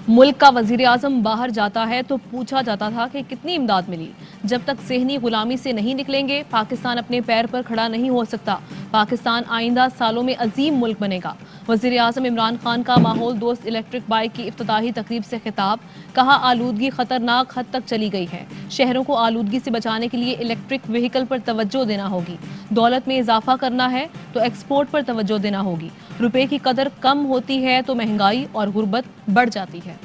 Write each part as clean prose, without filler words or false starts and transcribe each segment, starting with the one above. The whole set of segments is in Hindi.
मुल्क का वजीर आजम बाहर जाता है तो पूछा जाता था कि कितनी इमदाद मिली। जब तक सेहनी गुलामी से नहीं निकलेंगे पाकिस्तान अपने पैर पर खड़ा नहीं हो सकता। पाकिस्तान आइंदा सालों में अजीम मुल्क बनेगा। वजीर आजम इमरान खान का माहौल दोस्त इलेक्ट्रिक बाइक की इफ्तिताही तकरीब से खिताब। कहा, आलूदगी खतरनाक हद तक चली गई है। शहरों को आलूदगी से बचाने के लिए इलेक्ट्रिक व्हीकल पर तवज्जो देना होगी। दौलत में इजाफा करना है तो एक्सपोर्ट पर तवज्जो देना होगी। रुपए की कदर कम होती है तो महंगाई और गुर्बत बढ़ जाती है।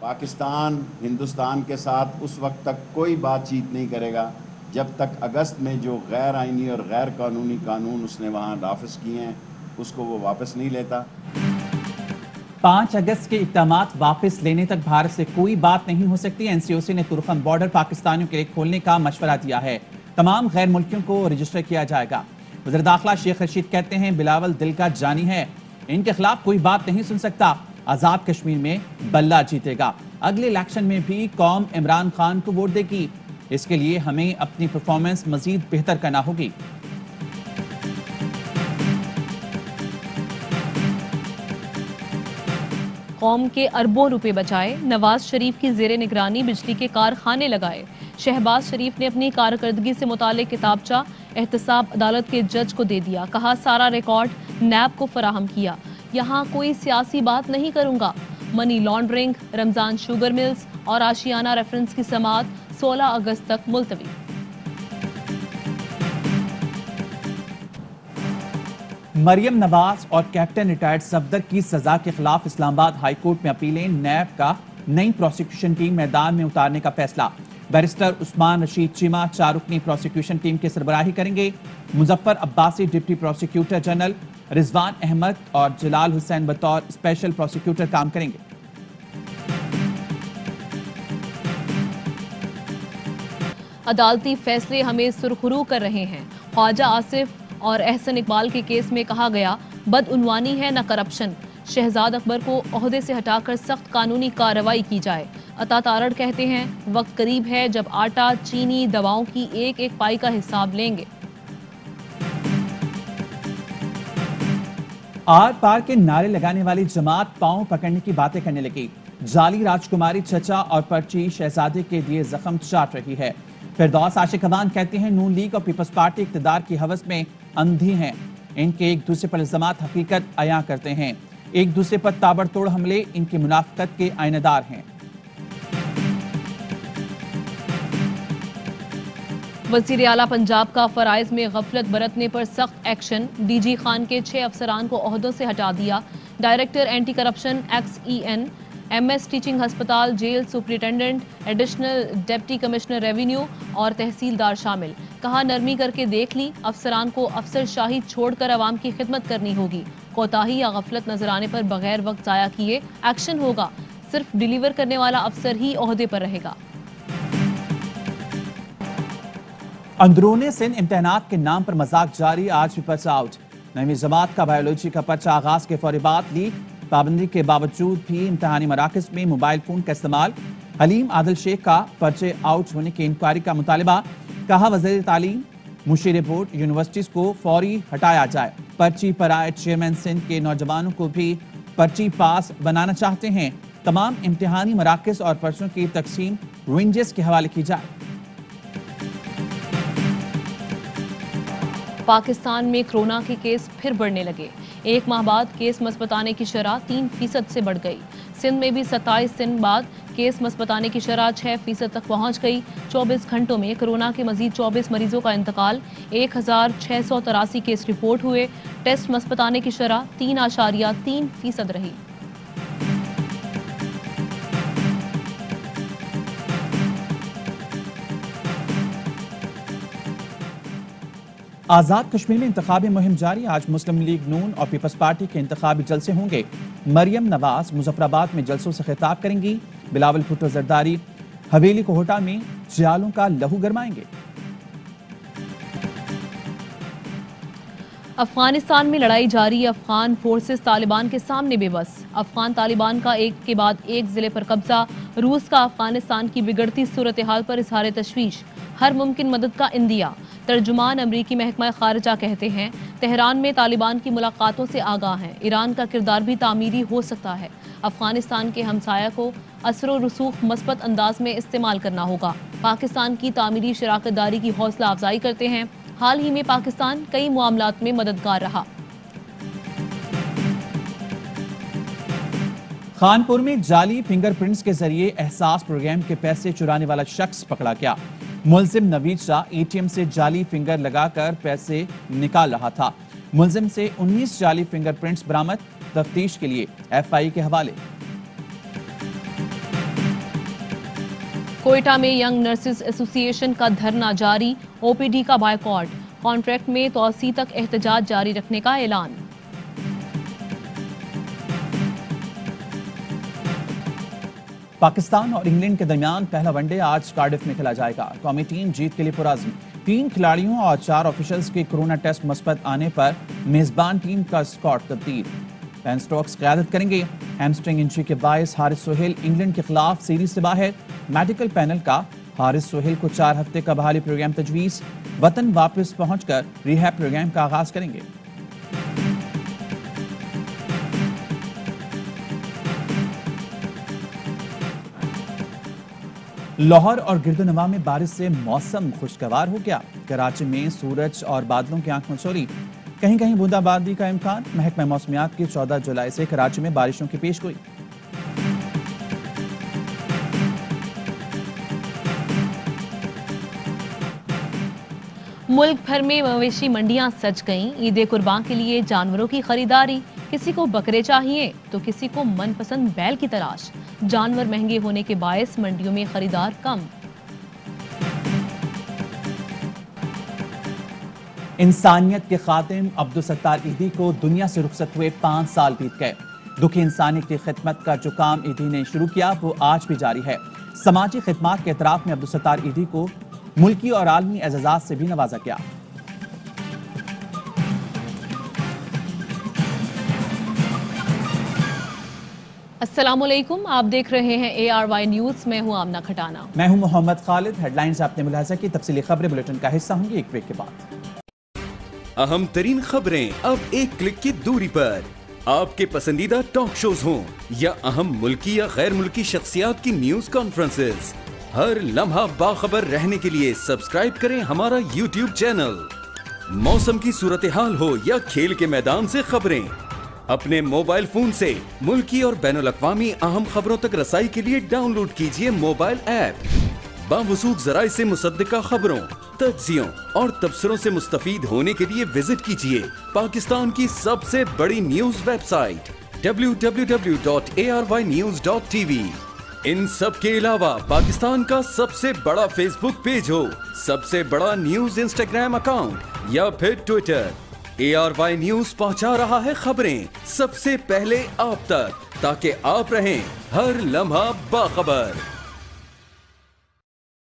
पाकिस्तान हिंदुस्तान के साथ उस वक्त तक कोई बातचीत नहीं करेगा जब तक अगस्त में जो गैर आइनी और गैर कानूनी कानून उसने वहाँ नाफिज किए हैं उसको वो वापस नहीं लेता। 5 अगस्त के इक़दामात वापस लेने तक भारत से कोई बात नहीं हो सकती। एनसीओसी ने तुरखम बॉर्डर पाकिस्तानियों के लिए खोलने का मशवरा दिया है। तमाम गैर मुल्कियों को रजिस्टर किया जाएगा। वज़ीर दाखिला शेख रशीद कहते हैं, बिलावल दिल का जानी है, इनके खिलाफ कोई बात नहीं सुन सकता। आजाद कश्मीर में बल्ला जीतेगा। अगले इलेक्शन में भी कौम इमरान खान को वोट देगी। इसके लिए हमें अपनी परफॉर्मेंस मजीद बेहतर करना होगी। कौम के अरबों रुपए बचाए। नवाज शरीफ की जेर निगरानी बिजली के कारखाने लगाए। शहबाज शरीफ ने अपनी कारकर्दगी से मुतालिक किताबचा एहतसाब अदालत के जज को दे दिया। कहा, सारा रिकॉर्ड नैब को फराहम किया। यहाँ कोई सियासी बात नहीं करूंगा। Money laundering, Ramzan sugar mills और आशियाना रेफरेंस की समाअत 16 अगस्त तक मुलतवी। मरियम नवाज और कैप्टन रिटायर्ड सफदर की सजा के खिलाफ इस्लामाबाद हाई कोर्ट में अपीलें। नैब का नई प्रोसिक्यूशन टीम मैदान में उतारने का फैसला। बैरिस्टर उस्मान रशीद चीमा 4 रुकनी प्रोसिक्यूशन टीम की सरबराही करेंगे। Muzaffar Abbasi deputy prosecutor general, Rizwan Ahmed और जलाल हुसैन बतौर स्पेशल प्रोसिक्यूटर काम करेंगे। अदालती फैसले हमें सुरखरू कर रहे हैं। ख्वाजा आसिफ और एहसन इकबाल के केस में कहा गया, बदउनवानी है न करप्शन। शहजाद अकबर को ओहदे से हटाकर सख्त कानूनी कार्रवाई की जाए। अता तारड़ कहते हैं, वक्त करीब है जब आटा, चीनी, दवाओं की एक एक पाई का हिसाब लेंगे। आर पार के नारे लगाने वाली जमात पांव पकड़ने की बातें करने लगी। जाली राजकुमारी चचा और पर्ची शहजादे के दिए जख्म चाट रही है। फिरदौस आशिक अवान कहते हैं, नून लीग और पीपल्स पार्टी इक़्तिदार की हवस में अंधी हैं। इनके एक दूसरे पर इल्जामात हकीकत अयां करते हैं। एक दूसरे पर ताबड़तोड़ हमले इनकी मुनाफिकत के आईनेदार हैं। वज़ीर आला पंजाब का फराइज में गफलत बरतने पर सख्त एक्शन। डीजी खान के 6 अफसरान को ओहदों से हटा दिया। Director anti corruption XEN, MS teaching हस्पताल, jail superintendent, additional deputy commissioner revenue और तहसीलदार शामिल। कहा, नरमी करके देख ली। अफसरान को अफसरशाही छोड़कर अवाम की खिदमत करनी होगी। कोताही या गफलत नजर आने पर बगैर वक्त जाया किए एक्शन होगा। सिर्फ डिलीवर करने वाला अफसर ही ओहदे पर रहेगा। अंदरूनी सिंध इम्तिहानात के नाम पर मजाक जारी। आज भी पर्चा आउट। 9वीं जमात का बायोलॉजी का पर्चा आगाज के फौरी बाद लीक। पाबंदी के बावजूद भी इम्तिहानी मराकज में मोबाइल फोन का इस्तेमाल। हलीम आदिल शेख का पर्चे आउट होने की इंक्वायरी का मुतालिबा। कहा, वज़ीर तालीम मुशीर बोर्ड यूनिवर्सिटीज को फौरी हटाया जाए। पर्ची पर आए चेयरमैन सिंध के नौजवानों को भी पर्ची पास बनाना चाहते हैं। तमाम इम्तिहानी मराकज और पर्चों की तकसीम रेंजेस के हवाले की जाए। पाकिस्तान में कोरोना के केस फिर बढ़ने लगे। 1 माह बाद केस मस्बताने की शरह 3% से बढ़ गई। सिंध में भी 27 दिन बाद केस मस्बताने की शरह 6% तक पहुंच गई। 24 घंटों में कोरोना के मजीद 24 मरीजों का इंतकाल। 1683 केस रिपोर्ट हुए। टेस्ट मस्बताने की शरह 3.3% रही। आजाद कश्मीर में इंतखाबी मुहिम जारी। आज मुस्लिम लीग नून और पीपल्स पार्टी के इंतखाबी जलसे होंगे। मरियम नवाज मुजफ्फराबाद में जलसों से खिताब करेंगी। बिलावल भुट्टो जरदारी हवेली कोहटा में जियालों का लहू गरमाएंगे। अफगानिस्तान में लड़ाई जारी। अफगान फोर्सेस तालिबान के सामने बेबस। अफगान तालिबान का एक के बाद एक जिले पर कब्जा। रूस का अफगानिस्तान की बिगड़ती सूरत हाल पर इजहार तशवीश। हर मुमकिन मदद का इंदिया। तर्जुमान अमरीकी महकमा खारजा कहते हैं, तेहरान में तालिबान की मुलाकातों से आगाह हैं। ईरान का किरदार भी तामीरी हो सकता है। अफगानिस्तान के हमसाया को असर व रसूख मस्बत अंदाज में इस्तेमाल करना होगा। पाकिस्तान की तामीरी शराकतदारी की हौसला अफजाई करते हैं। हाल ही में पाकिस्तान कई मामलात में मददगार रहा। कानपुर में जाली फिंगरप्रिंट्स के जरिए एहसास प्रोग्राम के पैसे चुराने वाला शख्स पकड़ा गया। मुलजिम नवीद शाह एटीएम से जाली फिंगर लगाकर पैसे निकाल रहा था। मुलजिम से 19 जाली फिंगरप्रिंट्स बरामद, तफ्तीश के लिए एफआई के हवाले। कोयटा में यंग नर्सेज एसोसिएशन का धरना जारी, ओपीडी का बायकॉट, कॉन्ट्रैक्ट में तौसी तक एहतजाज जारी रखने का ऐलान। पाकिस्तान और इंग्लैंड के दरमियान पहला वनडे आज कार्डिफ में खेला जाएगा। कौमी टीम जीत के लिए पुरअज़्म। 3 खिलाड़ियों और 4 ऑफिशियल्स के कोरोना टेस्ट मुस्बत आने पर मेजबान टीम का स्क्वाड तब्दील। बेन स्टोक्स क़यादत करेंगे। हैमस्ट्रिंग इंजरी के बायस हारिस सोहेल इंग्लैंड के खिलाफ सीरीज से बाहर। मेडिकल पैनल का हारिस सोहेल को 4 हफ्ते का बहाली प्रोग्राम तजवीज़। वतन वापस पहुंचकर रिहैब प्रोग्राम का आगाज करेंगे। लाहौर और गिरदोनवा में बारिश से मौसम खुशगवार हो गया। कराची में सूरज और बादलों की आंख मचोली, कहीं कहीं बूंदाबांदी का इम्कान। महकमा मौसमियात की 14 जुलाई से कराची में बारिशों की पेशगोई। मुल्क भर में मवेशी मंडियां सज गईं। ईद कुर्बान के लिए जानवरों की खरीदारी। किसी को बकरे चाहिए तो किसी को मनपसंद बैल की तलाश। जानवर महंगे होने के बायस मंडियों में खरीदार कम। इंसानियत के खातिम अब्दुल सत्तार ईदी को दुनिया से रुखसत हुए 5 साल बीत गए। दुखी इंसानियत की खिदमत का जो काम ईदी ने शुरू किया वो आज भी जारी है। समाजी खिदमत के एतराफ में अब्दुल सत्तार ईदी को मुल्की और आलमी एजाज़ात से भी नवाजा गया। अस्सलामुअलैकुम, आप देख रहे हैं ARY न्यूज़। मैं हूं आमना खटाना। मैं हूं मोहम्मद खालिद। हेडलाइंस आपने मुलाहिजा की, तफसीली खबरें बुलेटिन का हिस्सा होंगी एक ब्रेक के बाद। अहम तरीन खबरें अब एक क्लिक की दूरी पर। आपके पसंदीदा टॉक शोज हों या अहम मुल्की या गैर मुल्की शख्सियात की न्यूज कॉन्फ्रेंसेस, हर लम्हा बाखबर रहने के लिए सब्सक्राइब करें हमारा YouTube चैनल। मौसम की सूरत हाल हो या खेल के मैदान से खबरें, अपने मोबाइल फोन से मुल्की और बैनुल-अक़वामी अहम खबरों तक रसाई के लिए डाउनलोड कीजिए मोबाइल ऐप। बावसूख ज़राए से मुसद्दिका खबरों, तज्ज़ियों और तबसरों से मुस्तफीद होने के लिए विजिट कीजिए पाकिस्तान की सबसे बड़ी न्यूज वेबसाइट www.arYnews.tv। इन सब के अलावा पाकिस्तान का सबसे बड़ा फेसबुक पेज हो, सबसे बड़ा न्यूज इंस्टाग्राम अकाउंट या फिर ट्विटर, ARY न्यूज पहुंचा रहा है खबरें सबसे पहले आप तक, ताकि आप रहें हर लम्हा बाखबर।